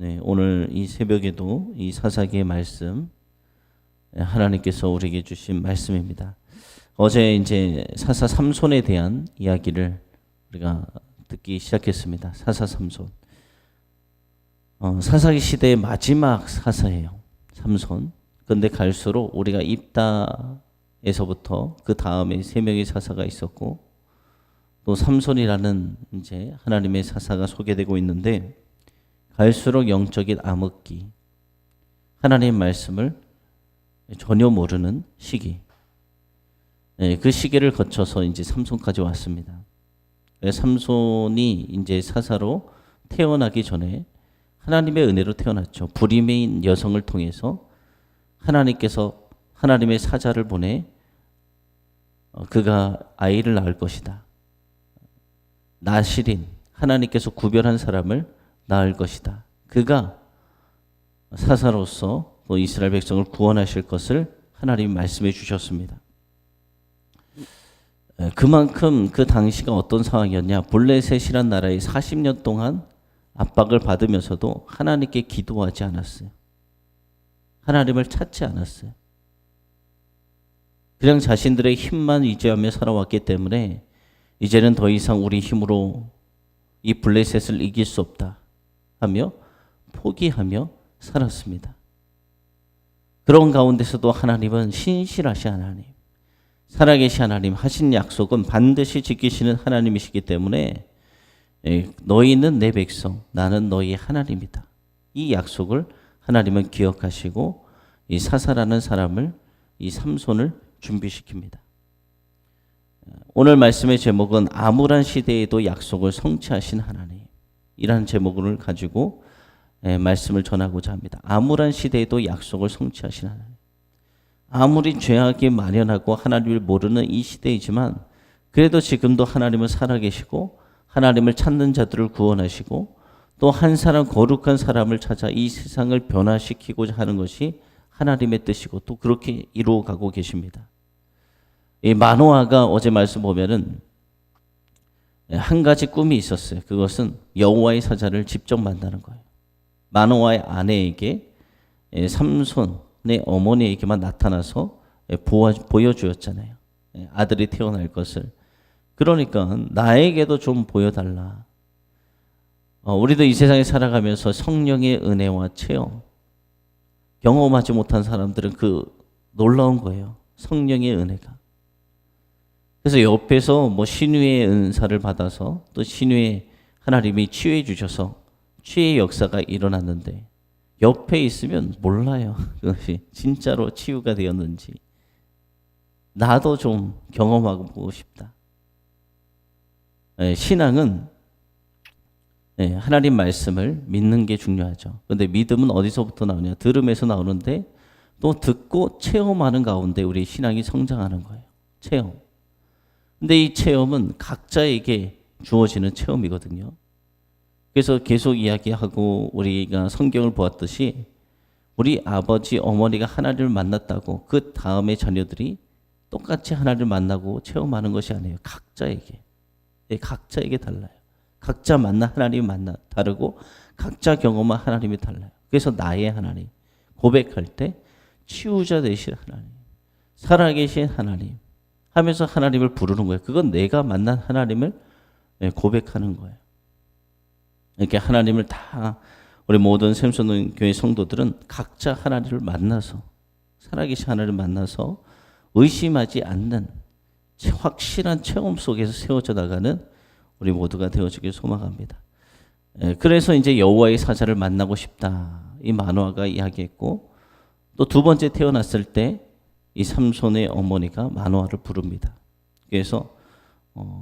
네, 오늘 이 새벽에도 이 사사기의 말씀, 하나님께서 우리에게 주신 말씀입니다. 어제 이제 사사 삼손에 대한 이야기를 우리가 듣기 시작했습니다. 사사 삼손. 사사기 시대의 마지막 사사예요. 삼손. 그런데 갈수록 우리가 입다에서부터 그 다음에 세 명의 사사가 있었고 또 삼손이라는 이제 하나님의 사사가 소개되고 있는데 갈수록 영적인 암흑기, 하나님의 말씀을 전혀 모르는 시기, 그 시기를 거쳐서 이제 삼손까지 왔습니다. 삼손이 이제 사사로 태어나기 전에 하나님의 은혜로 태어났죠. 불임인 여성을 통해서 하나님께서 하나님의 사자를 보내 그가 아이를 낳을 것이다. 나실인, 하나님께서 구별한 사람을 낳을 것이다. 그가 사사로서 또 이스라엘 백성을 구원하실 것을 하나님이 말씀해 주셨습니다. 그만큼 그 당시가 어떤 상황이었냐. 블레셋이란 나라에 40년 동안 압박을 받으면서도 하나님께 기도하지 않았어요. 하나님을 찾지 않았어요. 그냥 자신들의 힘만 의지하며 살아왔기 때문에 이제는 더 이상 우리 힘으로 이 블레셋을 이길 수 없다 하며 포기하며 살았습니다. 그런 가운데서도 하나님은 신실하신 하나님, 살아계신 하나님, 하신 약속은 반드시 지키시는 하나님이시기 때문에 너희는 내 백성, 나는 너희의 하나님이다. 이 약속을 하나님은 기억하시고 이 사사라는 사람을, 이 삼손을 준비시킵니다. 오늘 말씀의 제목은 암울한 시대에도 약속을 성취하신 하나님, 이라는 제목을 가지고 말씀을 전하고자 합니다. 암울한 시대에도 약속을 성취하신 하나님. 아무리 죄악이 만연하고 하나님을 모르는 이 시대이지만 그래도 지금도 하나님은 살아계시고 하나님을 찾는 자들을 구원하시고 또 한 사람, 거룩한 사람을 찾아 이 세상을 변화시키고자 하는 것이 하나님의 뜻이고 또 그렇게 이루어가고 계십니다. 이 마노아가 어제 말씀 보면은 한 가지 꿈이 있었어요. 그것은 여호와의 사자를 직접 만나는 거예요. 마노아의 아내에게, 삼손의 어머니에게만 나타나서 보여주었잖아요. 아들이 태어날 것을. 그러니까 나에게도 좀 보여달라. 우리도 이 세상에 살아가면서 성령의 은혜와 체험, 경험하지 못한 사람들은 그 놀라운 거예요. 성령의 은혜가. 그래서 옆에서 신유의 은사를 받아서 또 신유의 하나님이 치유해 주셔서 치유의 역사가 일어났는데 옆에 있으면 몰라요. 그것이 진짜로 치유가 되었는지. 나도 좀 경험하고 보고 싶다. 신앙은 하나님 말씀을 믿는 게 중요하죠. 그런데 믿음은 어디서부터 나오냐? 들음에서 나오는데 또 듣고 체험하는 가운데 우리 신앙이 성장하는 거예요. 체험. 근데 이 체험은 각자에게 주어지는 체험이거든요. 그래서 계속 이야기하고 우리가 성경을 보았듯이 우리 아버지, 어머니가 하나님을 만났다고 그 다음에 자녀들이 똑같이 하나님을 만나고 체험하는 것이 아니에요. 각자에게. 각자에게 달라요. 각자 만나 하나님이 만나 다르고 각자 경험한 하나님이 달라요. 그래서 나의 하나님 고백할 때 치유자 되신 하나님, 살아계신 하나님 하면서 하나님을 부르는 거예요. 그건 내가 만난 하나님을 고백하는 거예요. 이렇게 하나님을 다 우리 모든 샘소는 교회 성도들은 각자 하나님을 만나서 살아계신 하나님을 만나서 의심하지 않는 확실한 체험 속에서 세워져 나가는 우리 모두가 되어주길 소망합니다. 그래서 이제 여호와의 사자를 만나고 싶다. 이 마노아가 이야기했고 또 두 번째 태어났을 때 이 삼손의 어머니가 마노아를 부릅니다. 그래서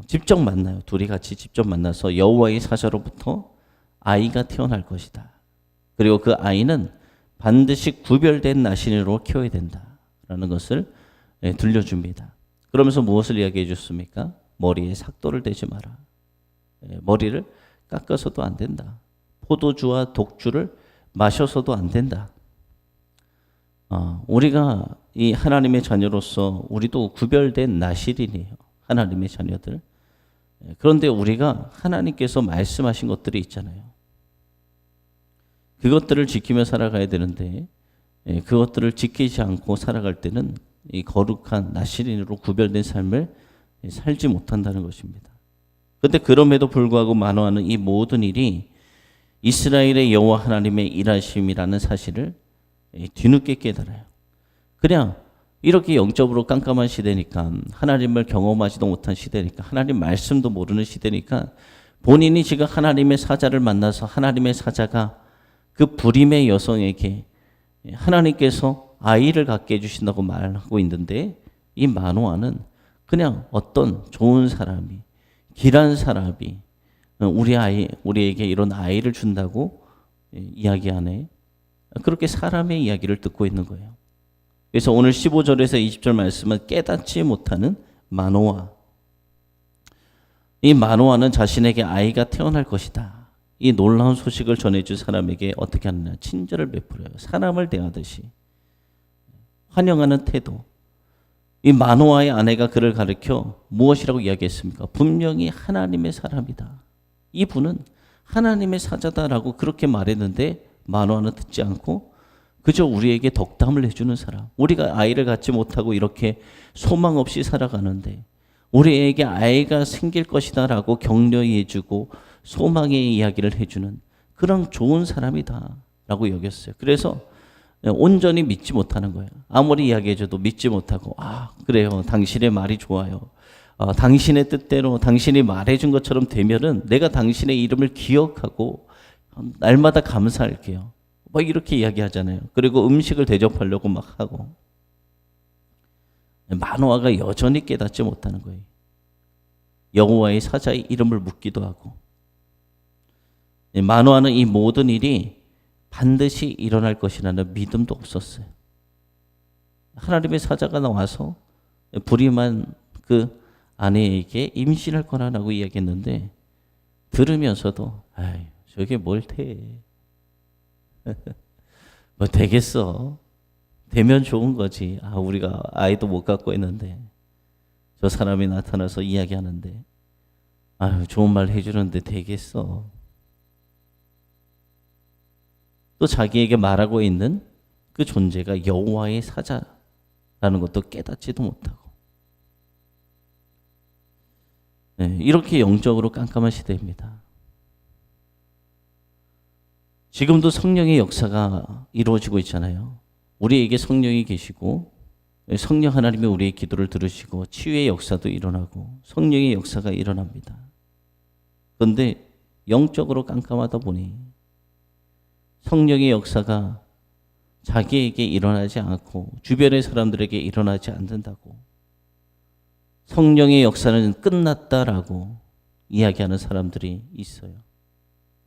직접 만나요. 둘이 같이 직접 만나서 여호와의 사자로부터 아이가 태어날 것이다. 그리고 그 아이는 반드시 구별된 나신으로 키워야 된다라는 것을 들려줍니다. 그러면서 무엇을 이야기해 줬습니까? 머리에 삭도를 대지 마라. 머리를 깎아서도 안 된다. 포도주와 독주를 마셔서도 안 된다. 우리가 이 하나님의 자녀로서 우리도 구별된 나실인이에요. 하나님의 자녀들. 그런데 우리가 하나님께서 말씀하신 것들이 있잖아요. 그것들을 지키며 살아가야 되는데 그것들을 지키지 않고 살아갈 때는 이 거룩한 나실인으로 구별된 삶을 살지 못한다는 것입니다. 그런데 그럼에도 불구하고 만호하는 이 모든 일이 이스라엘의 여호와 하나님의 일하심이라는 사실을 뒤늦게 깨달아요. 그냥 이렇게 영적으로 깜깜한 시대니까, 하나님을 경험하지도 못한 시대니까, 하나님 말씀도 모르는 시대니까, 본인이 지금 하나님의 사자를 만나서 하나님의 사자가 그 불임의 여성에게 하나님께서 아이를 갖게 해주신다고 말하고 있는데, 이 마노아는 그냥 어떤 좋은 사람이, 길한 사람이 우리에게 이런 아이를 준다고 이야기하네. 그렇게 사람의 이야기를 듣고 있는 거예요. 그래서 오늘 15절에서 20절 말씀은 깨닫지 못하는 마노아. 이 마노아는 자신에게 아이가 태어날 것이다, 이 놀라운 소식을 전해줄 사람에게 어떻게 하느냐? 친절을 베풀어요. 사람을 대하듯이 환영하는 태도. 이 마노아의 아내가 그를 가리켜 무엇이라고 이야기했습니까? 분명히 하나님의 사람이다, 이분은 하나님의 사자다라고 그렇게 말했는데, 마노아는 듣지 않고 그저 우리에게 덕담을 해주는 사람. 우리가 아이를 갖지 못하고 이렇게 소망 없이 살아가는데 우리에게 아이가 생길 것이다 라고 격려해 주고 소망의 이야기를 해주는 그런 좋은 사람이다 라고 여겼어요. 그래서 온전히 믿지 못하는 거예요. 아무리 이야기해줘도 믿지 못하고, 그래요, 당신의 말이 좋아요, 당신의 뜻대로 당신이 말해준 것처럼 되면은 내가 당신의 이름을 기억하고 날마다 감사할게요, 뭐 이렇게 이야기하잖아요. 그리고 음식을 대접하려고 막 하고. 마노아가 여전히 깨닫지 못하는 거예요. 여호와의 사자의 이름을 묻기도 하고. 마노아는 이 모든 일이 반드시 일어날 것이라는 믿음도 없었어요. 하나님의 사자가 나와서 불임한 그 아내에게 임신할 거라고 이야기했는데, 들으면서도 저게 뭘 돼? 뭐 되겠어? 되면 좋은 거지. 우리가 아이도 못 갖고 있는데 저 사람이 나타나서 이야기하는데 좋은 말 해주는데 되겠어? 또 자기에게 말하고 있는 그 존재가 여호와의 사자라는 것도 깨닫지도 못하고. 이렇게 영적으로 깜깜한 시대입니다. 지금도 성령의 역사가 이루어지고 있잖아요. 우리에게 성령이 계시고 성령 하나님이 우리의 기도를 들으시고 치유의 역사도 일어나고 성령의 역사가 일어납니다. 그런데 영적으로 깜깜하다 보니 성령의 역사가 자기에게 일어나지 않고 주변의 사람들에게 일어나지 않는다고, 성령의 역사는 끝났다라고 이야기하는 사람들이 있어요.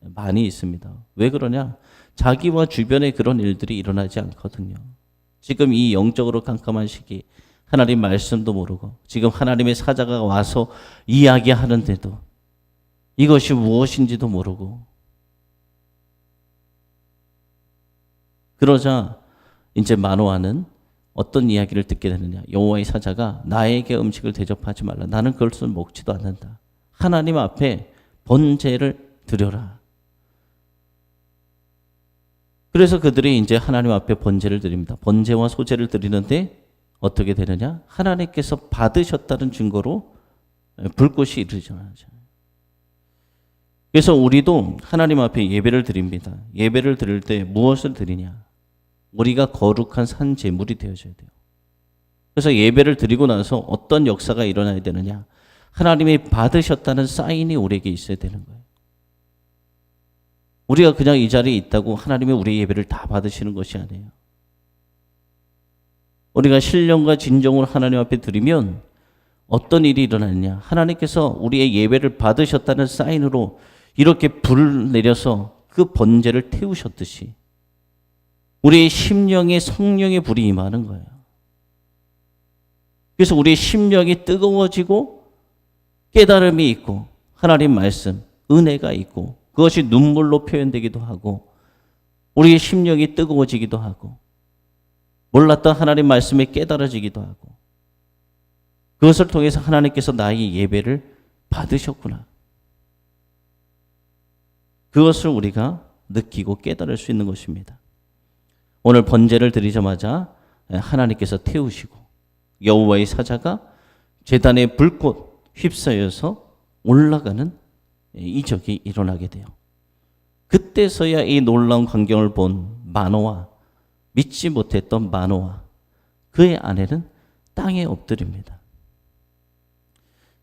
많이 있습니다. 왜 그러냐? 자기와 주변에 그런 일들이 일어나지 않거든요. 지금 이 영적으로 깜깜한 시기, 하나님 말씀도 모르고 지금 하나님의 사자가 와서 이야기하는데도 이것이 무엇인지도 모르고, 그러자 이제 마노아는 어떤 이야기를 듣게 되느냐? 여호와의 사자가 나에게 음식을 대접하지 말라, 나는 그것을 먹지도 않는다, 하나님 앞에 번제를 드려라. 그래서 그들이 이제 하나님 앞에 번제를 드립니다. 번제와 소제를 드리는데 어떻게 되느냐? 하나님께서 받으셨다는 증거로 불꽃이 이르잖아요. 그래서 우리도 하나님 앞에 예배를 드립니다. 예배를 드릴 때 무엇을 드리냐? 우리가 거룩한 산 제물이 되어져야 돼요. 그래서 예배를 드리고 나서 어떤 역사가 일어나야 되느냐? 하나님이 받으셨다는 사인이 우리에게 있어야 되는 거예요. 우리가 그냥 이 자리에 있다고 하나님이 우리의 예배를 다 받으시는 것이 아니에요. 우리가 신령과 진정으로 하나님 앞에 드리면 어떤 일이 일어나느냐? 하나님께서 우리의 예배를 받으셨다는 사인으로 이렇게 불을 내려서 그 번제를 태우셨듯이 우리의 심령에 성령의 불이 임하는 거예요. 그래서 우리의 심령이 뜨거워지고 깨달음이 있고 하나님 말씀, 은혜가 있고 그것이 눈물로 표현되기도 하고 우리의 심령이 뜨거워지기도 하고 몰랐던 하나님 말씀에 깨달아지기도 하고, 그것을 통해서 하나님께서 나의 예배를 받으셨구나, 그것을 우리가 느끼고 깨달을 수 있는 것입니다. 오늘 번제를 드리자마자 하나님께서 태우시고 여호와의 사자가 제단의 불꽃 휩싸여서 올라가는 이적이 일어나게 돼요. 그때서야 이 놀라운 광경을 본 마노아, 믿지 못했던 마노아, 그의 아내는 땅에 엎드립니다.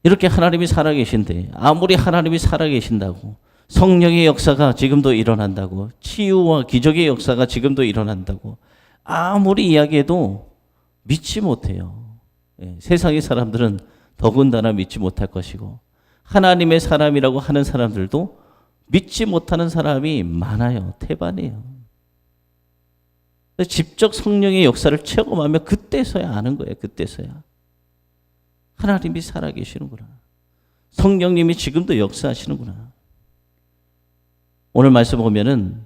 이렇게 하나님이 살아계신데, 아무리 하나님이 살아계신다고, 성령의 역사가 지금도 일어난다고, 치유와 기적의 역사가 지금도 일어난다고 아무리 이야기해도 믿지 못해요. 세상의 사람들은 더군다나 믿지 못할 것이고, 하나님의 사람이라고 하는 사람들도 믿지 못하는 사람이 많아요. 태반이에요. 직접 성령의 역사를 체험하면 그때서야 아는 거예요. 그때서야. 하나님이 살아계시는구나. 성령님이 지금도 역사하시는구나. 오늘 말씀 보면은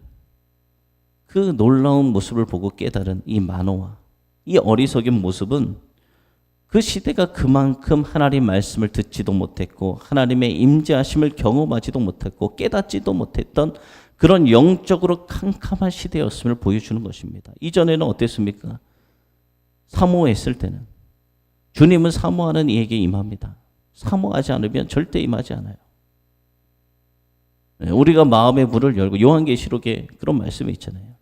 그 놀라운 모습을 보고 깨달은 이 마노아, 이 어리석인 모습은 그 시대가 그만큼 하나님 말씀을 듣지도 못했고 하나님의 임재하심을 경험하지도 못했고 깨닫지도 못했던 그런 영적으로 캄캄한 시대였음을 보여주는 것입니다. 이전에는 어땠습니까? 사모했을 때는 주님은 사모하는 이에게 임합니다. 사모하지 않으면 절대 임하지 않아요. 우리가 마음의 문을 열고, 요한계시록에 그런 말씀이 있잖아요.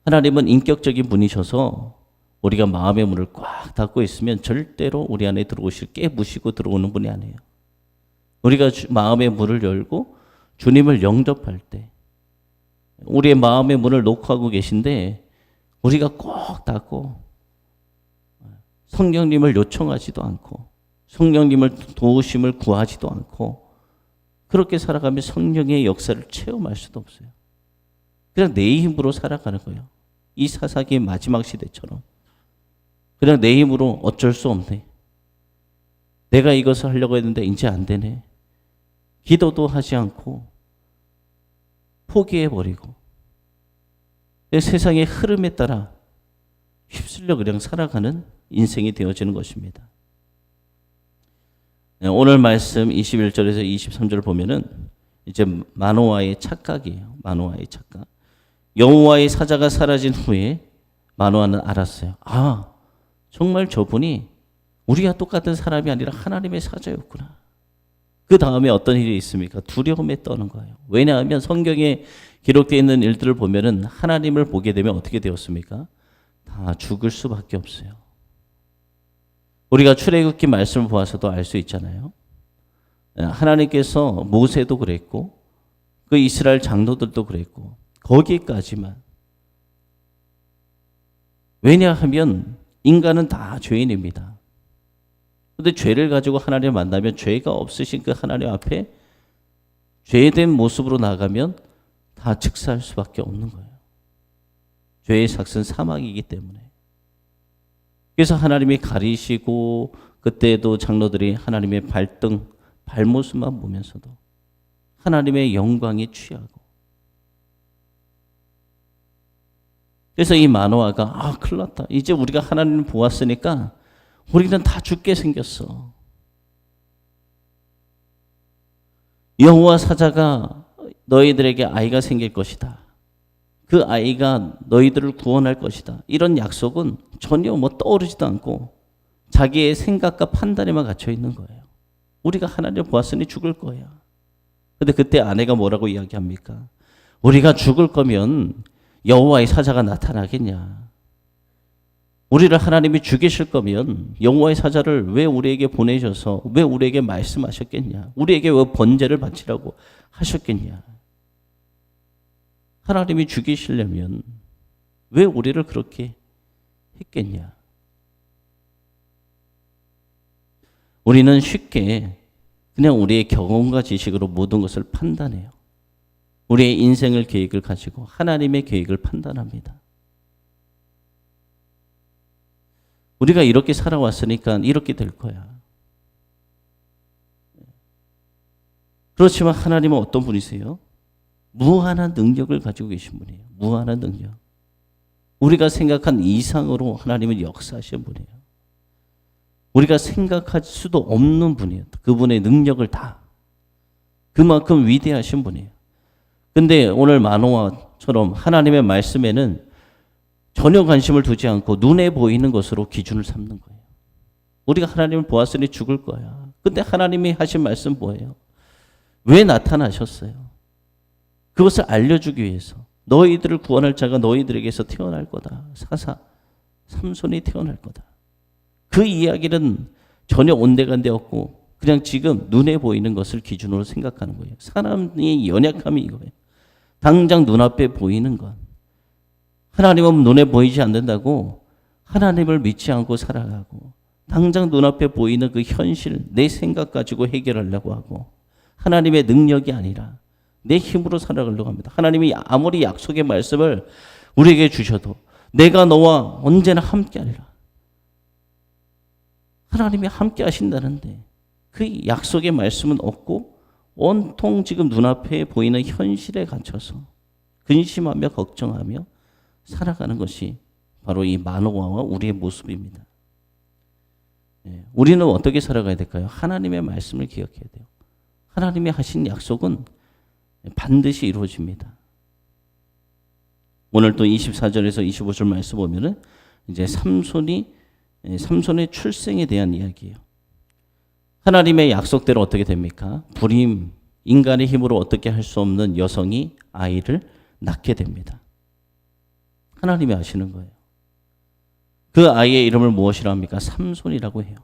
하나님은 인격적인 분이셔서 우리가 마음의 문을 꽉 닫고 있으면 절대로 우리 안에 들어오실, 깨부시고 들어오는 분이 아니에요. 우리가 마음의 문을 열고 주님을 영접할 때 우리의 마음의 문을 녹화하고 계신데 우리가 꼭 닫고 성령님을 요청하지도 않고 성령님을 도우심을 구하지도 않고 그렇게 살아가면 성령의 역사를 체험할 수도 없어요. 그냥 내 힘으로 살아가는 거예요. 이 사사기의 마지막 시대처럼. 그냥 내 힘으로 어쩔 수 없네. 내가 이것을 하려고 했는데 이제 안 되네. 기도도 하지 않고 포기해버리고 내 세상의 흐름에 따라 휩쓸려 그냥 살아가는 인생이 되어지는 것입니다. 오늘 말씀 21절에서 23절을 보면은 이제 마노아의 착각이에요. 마노아의 착각. 여호와의 사자가 사라진 후에 마노아는 알았어요. 아, 정말 저분이 우리가 똑같은 사람이 아니라 하나님의 사자였구나. 그 다음에 어떤 일이 있습니까? 두려움에 떠는 거예요. 왜냐하면 성경에 기록되어 있는 일들을 보면은 하나님을 보게 되면 어떻게 되었습니까? 다 죽을 수밖에 없어요. 우리가 출애굽기 말씀을 보아서도 알 수 있잖아요. 하나님께서 모세도 그랬고 그 이스라엘 장로들도 그랬고 거기까지만. 왜냐하면 인간은 다 죄인입니다. 그런데 죄를 가지고 하나님을 만나면 죄가 없으신 그 하나님 앞에 죄된 모습으로 나가면 다 즉사할 수밖에 없는 거예요. 죄의 삭은 사망이기 때문에. 그래서 하나님이 가리시고 그때도 장로들이 하나님의 발등, 발모습만 보면서도 하나님의 영광에 취하고 그래서 이 마노아가 큰일 났다. 이제 우리가 하나님을 보았으니까 우리는 다 죽게 생겼어. 여호와 사자가 너희들에게 아이가 생길 것이다. 그 아이가 너희들을 구원할 것이다. 이런 약속은 전혀 떠오르지도 않고 자기의 생각과 판단에만 갇혀 있는 거예요. 우리가 하나님을 보았으니 죽을 거야. 근데 그때 아내가 뭐라고 이야기합니까? 우리가 죽을 거면 여호와의 사자가 나타나겠냐? 우리를 하나님이 죽이실 거면 여호와의 사자를 왜 우리에게 보내셔서 왜 우리에게 말씀하셨겠냐? 우리에게 왜 번제를 바치라고 하셨겠냐? 하나님이 죽이시려면 왜 우리를 그렇게 했겠냐? 우리는 쉽게 그냥 우리의 경험과 지식으로 모든 것을 판단해요. 우리의 인생을 계획을 가지고 하나님의 계획을 판단합니다. 우리가 이렇게 살아왔으니까 이렇게 될 거야. 그렇지만 하나님은 어떤 분이세요? 무한한 능력을 가지고 계신 분이에요. 무한한 능력. 우리가 생각한 이상으로 하나님은 역사하신 분이에요. 우리가 생각할 수도 없는 분이에요. 그분의 능력을 다. 그만큼 위대하신 분이에요. 근데 오늘 마노아처럼 하나님의 말씀에는 전혀 관심을 두지 않고 눈에 보이는 것으로 기준을 삼는 거예요. 우리가 하나님을 보았으니 죽을 거야. 근데 하나님이 하신 말씀 뭐예요? 왜 나타나셨어요? 그것을 알려주기 위해서. 너희들을 구원할 자가 너희들에게서 태어날 거다. 삼손이 태어날 거다. 그 이야기는 전혀 온데간데 없고 그냥 지금 눈에 보이는 것을 기준으로 생각하는 거예요. 사람의 연약함이 이거예요. 당장 눈앞에 보이는 것. 하나님은 눈에 보이지 않는다고 하나님을 믿지 않고 살아가고 당장 눈앞에 보이는 그 현실, 내 생각 가지고 해결하려고 하고 하나님의 능력이 아니라 내 힘으로 살아가려고 합니다. 하나님이 아무리 약속의 말씀을 우리에게 주셔도 내가 너와 언제나 함께 하리라. 하나님이 함께 하신다는데 그 약속의 말씀은 없고 온통 지금 눈앞에 보이는 현실에 갇혀서 근심하며 걱정하며 살아가는 것이 바로 이 마노아와 우리의 모습입니다. 우리는 어떻게 살아가야 될까요? 하나님의 말씀을 기억해야 돼요. 하나님이 하신 약속은 반드시 이루어집니다. 오늘 또 24절에서 25절 말씀 보면은 이제 삼손의 출생에 대한 이야기예요. 하나님의 약속대로 어떻게 됩니까? 불임, 인간의 힘으로 어떻게 할 수 없는 여성이 아이를 낳게 됩니다. 하나님이 아시는 거예요. 그 아이의 이름을 무엇이라 합니까? 삼손이라고 해요.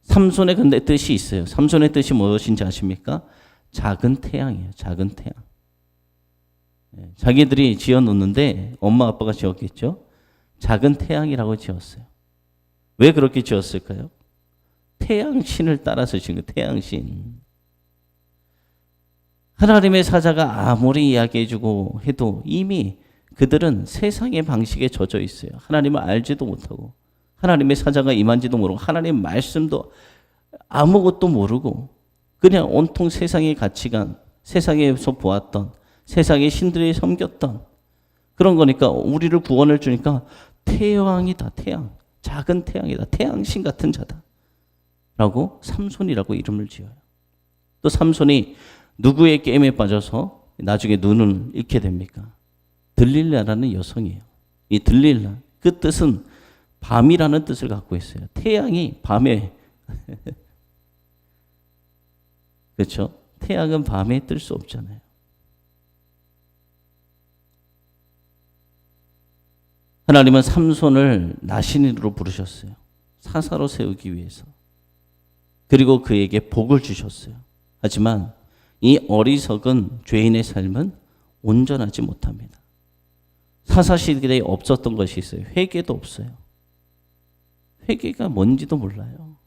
삼손의 근데 뜻이 있어요. 삼손의 뜻이 무엇인지 아십니까? 작은 태양이에요. 작은 태양. 자기들이 지어놓는데 엄마 아빠가 지었겠죠? 작은 태양이라고 지었어요. 왜 그렇게 지었을까요? 태양신을 따라서 지은 거예요. 태양신. 하나님의 사자가 아무리 이야기해주고 해도 이미 그들은 세상의 방식에 젖어 있어요. 하나님을 알지도 못하고 하나님의 사자가 임한지도 모르고 하나님의 말씀도 아무것도 모르고 그냥 온통 세상의 가치관, 세상에서 보았던 세상의 신들이 섬겼던 그런 거니까 우리를 구원을 주니까 태양이다. 태양. 작은 태양이다. 태양신 같은 자다. 라고 삼손이라고 이름을 지어요. 또 삼손이 누구의 게임에 빠져서 나중에 눈을 잃게 됩니까? 들릴라라는 여성이에요. 이 들릴라. 그 뜻은 밤이라는 뜻을 갖고 있어요. 태양이 밤에 그렇죠? 태양은 밤에 뜰 수 없잖아요. 하나님은 삼손을 나신으로 부르셨어요. 사사로 세우기 위해서. 그리고 그에게 복을 주셨어요. 하지만 이 어리석은 죄인의 삶은 온전하지 못합니다. 사사시대에 없었던 것이 있어요. 회개도 없어요. 회개가 뭔지도 몰라요.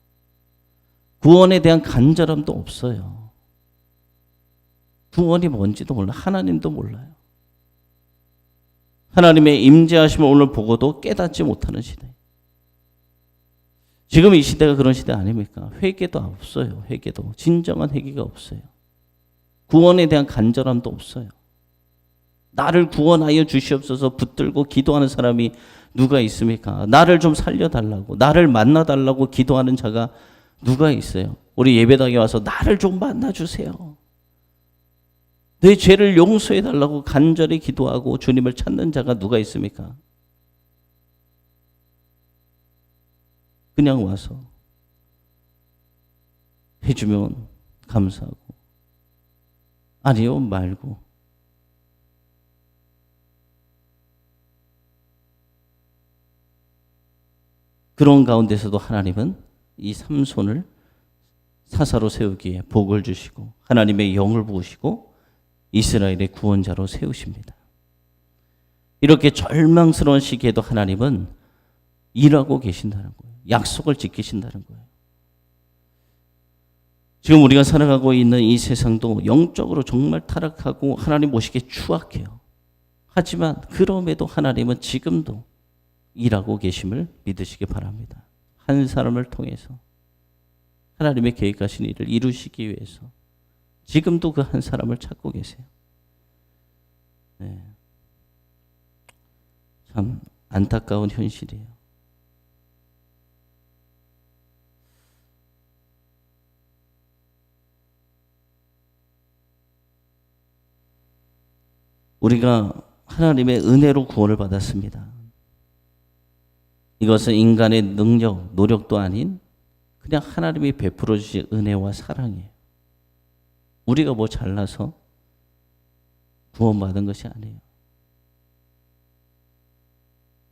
구원에 대한 간절함도 없어요. 구원이 뭔지도 몰라요. 하나님도 몰라요. 하나님의 임재하심을 오늘 보고도 깨닫지 못하는 시대. 지금 이 시대가 그런 시대 아닙니까? 회개도 없어요. 회개도. 진정한 회개가 없어요. 구원에 대한 간절함도 없어요. 나를 구원하여 주시옵소서 붙들고 기도하는 사람이 누가 있습니까? 나를 좀 살려달라고, 나를 만나달라고 기도하는 자가 누가 있어요? 우리 예배당에 와서 나를 좀 만나주세요. 내 죄를 용서해달라고 간절히 기도하고 주님을 찾는 자가 누가 있습니까? 그냥 와서 해주면 감사하고 아니요 말고 그런 가운데서도 하나님은 이 삼손을 사사로 세우기에 복을 주시고 하나님의 영을 부으시고 이스라엘의 구원자로 세우십니다. 이렇게 절망스러운 시기에도 하나님은 일하고 계신다는 거예요. 약속을 지키신다는 거예요. 지금 우리가 살아가고 있는 이 세상도 영적으로 정말 타락하고 하나님 모시기에 추악해요. 하지만 그럼에도 하나님은 지금도 일하고 계심을 믿으시기 바랍니다. 한 사람을 통해서 하나님의 계획하신 일을 이루시기 위해서 지금도 그 한 사람을 찾고 계세요. 네. 참 안타까운 현실이에요. 우리가 하나님의 은혜로 구원을 받았습니다. 이것은 인간의 능력, 노력도 아닌 그냥 하나님이 베풀어 주신 은혜와 사랑이에요. 우리가 뭐 잘나서 구원받은 것이 아니에요.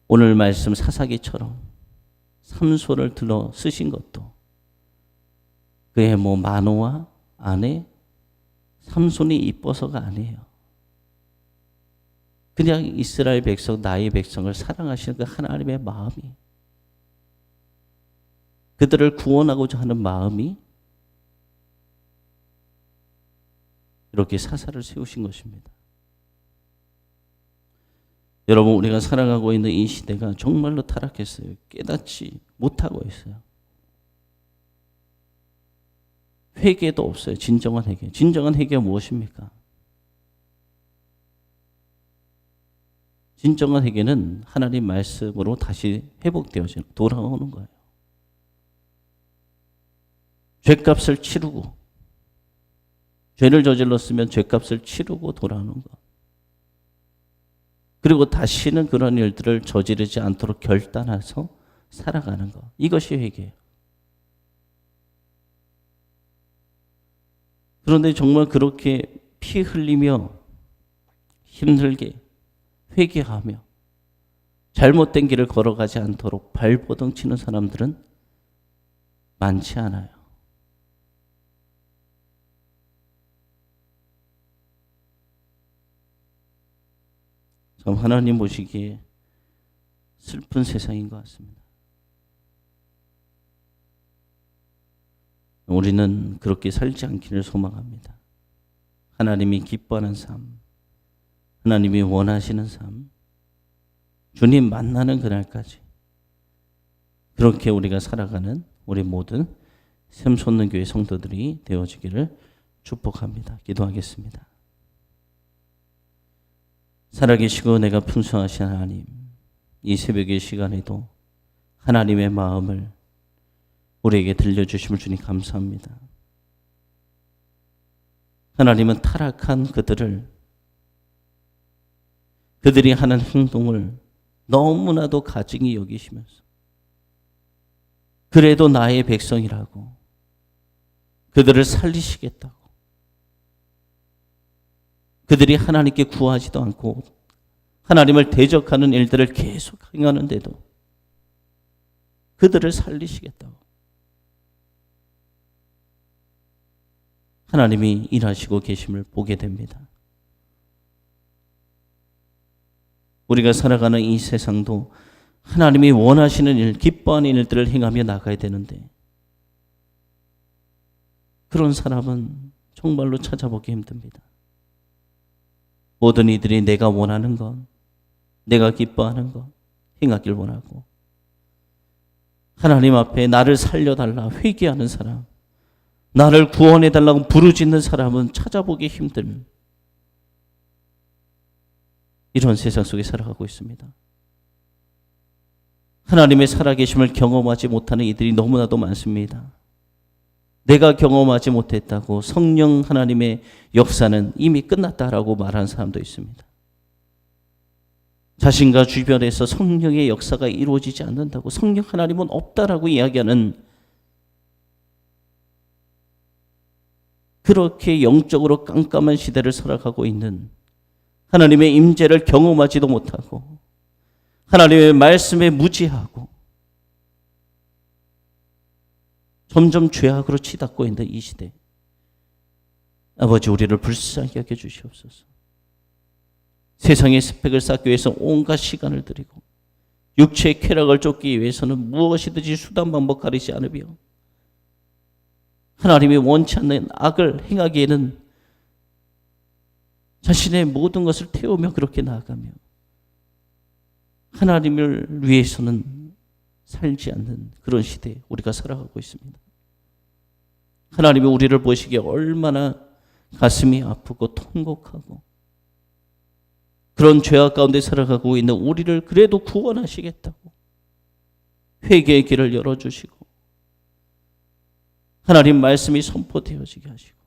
오늘 말씀 사사기처럼 삼손을 들어 쓰신 것도 그의 뭐 마노아 아내 삼손이 이뻐서가 아니에요. 그냥 이스라엘 백성, 나의 백성을 사랑하시는 그 하나님의 마음이, 그들을 구원하고자 하는 마음이 이렇게 사사를 세우신 것입니다. 여러분, 우리가 살아가고 있는 이 시대가 정말로 타락했어요. 깨닫지 못하고 있어요. 회개도 없어요. 진정한 회개. 진정한 회개가 무엇입니까? 진정한 회개는 하나님 말씀으로 다시 회복되어지는, 돌아오는 거예요. 죄값을 치르고, 죄를 저질렀으면 죄값을 치르고 돌아오는 것. 그리고 다시는 그런 일들을 저지르지 않도록 결단해서 살아가는 것. 이것이 회개예요. 그런데 정말 그렇게 피 흘리며 힘들게 회개하며 잘못된 길을 걸어가지 않도록 발버둥 치는 사람들은 많지 않아요. 참 하나님 보시기에 슬픈 세상인 것 같습니다. 우리는 그렇게 살지 않기를 소망합니다. 하나님이 기뻐하는 삶, 하나님이 원하시는 삶, 주님 만나는 그날까지 그렇게 우리가 살아가는 우리 모든 샘솟는 교회 성도들이 되어지기를 축복합니다. 기도하겠습니다. 살아계시고 내가 풍성하신 하나님, 이 새벽의 시간에도 하나님의 마음을 우리에게 들려주심을 주님 감사합니다. 하나님은 타락한 그들이 하는 행동을 너무나도 가증히 여기시면서 그래도 나의 백성이라고 그들을 살리시겠다고, 그들이 하나님께 구하지도 않고 하나님을 대적하는 일들을 계속 행하는데도 그들을 살리시겠다고 하나님이 일하시고 계심을 보게 됩니다. 우리가 살아가는 이 세상도 하나님이 원하시는 일, 기뻐하는 일들을 행하며 나가야 되는데 그런 사람은 정말로 찾아보기 힘듭니다. 모든 이들이 내가 원하는 것, 내가 기뻐하는 것 행하길 원하고 하나님 앞에 나를 살려달라 회개하는 사람, 나를 구원해달라고 부르짖는 사람은 찾아보기 힘든 이런 세상 속에 살아가고 있습니다. 하나님의 살아계심을 경험하지 못하는 이들이 너무나도 많습니다. 내가 경험하지 못했다고 성령 하나님의 역사는 이미 끝났다라고 말하는 사람도 있습니다. 자신과 주변에서 성령의 역사가 이루어지지 않는다고, 성령 하나님은 없다라고 이야기하는, 그렇게 영적으로 깜깜한 시대를 살아가고 있는, 하나님의 임재를 경험하지도 못하고 하나님의 말씀에 무지하고 점점 죄악으로 치닫고 있는 이 시대, 아버지 우리를 불쌍히 여겨 주시옵소서. 세상의 스펙을 쌓기 위해서 온갖 시간을 들이고 육체의 쾌락을 쫓기 위해서는 무엇이든지 수단 방법 가리지 않으며 하나님이 원치 않는 악을 행하기에는 자신의 모든 것을 태우며 그렇게 나아가며 하나님을 위해서는 살지 않는 그런 시대에 우리가 살아가고 있습니다. 하나님이 우리를 보시기에 얼마나 가슴이 아프고 통곡하고 그런 죄악 가운데 살아가고 있는 우리를 그래도 구원하시겠다고 회개의 길을 열어주시고 하나님 말씀이 선포되어지게 하시고,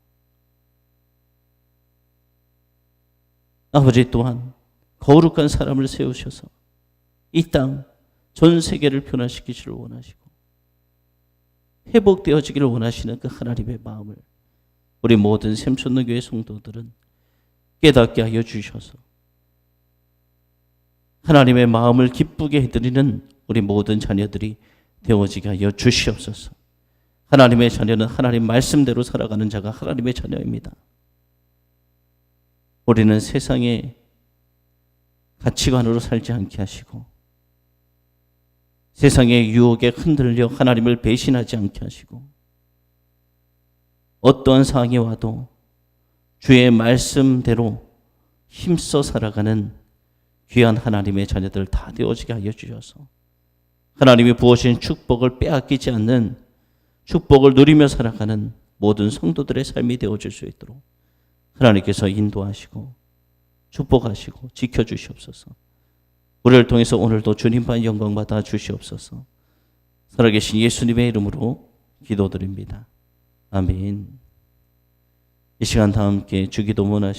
아버지 또한 거룩한 사람을 세우셔서 이 땅 전 세계를 변화시키시를 원하시고 회복되어지기를 원하시는 그 하나님의 마음을 우리 모든 샘촌노교회 성도들은 깨닫게 하여 주셔서 하나님의 마음을 기쁘게 해드리는 우리 모든 자녀들이 되어지게 하여 주시옵소서. 하나님의 자녀는 하나님 말씀대로 살아가는 자가 하나님의 자녀입니다. 우리는 세상의 가치관으로 살지 않게 하시고 세상의 유혹에 흔들려 하나님을 배신하지 않게 하시고 어떠한 상황이 와도 주의 말씀대로 힘써 살아가는 귀한 하나님의 자녀들 다 되어지게 하여 주셔서 하나님이 부어주신 축복을 빼앗기지 않는 축복을 누리며 살아가는 모든 성도들의 삶이 되어줄 수 있도록 하나님께서 인도하시고 축복하시고 지켜주시옵소서. 우리를 통해서 오늘도 주님만 영광 받아 주시옵소서. 살아계신 예수님의 이름으로 기도드립니다. 아멘. 이 시간 다 함께 주기도문 하시고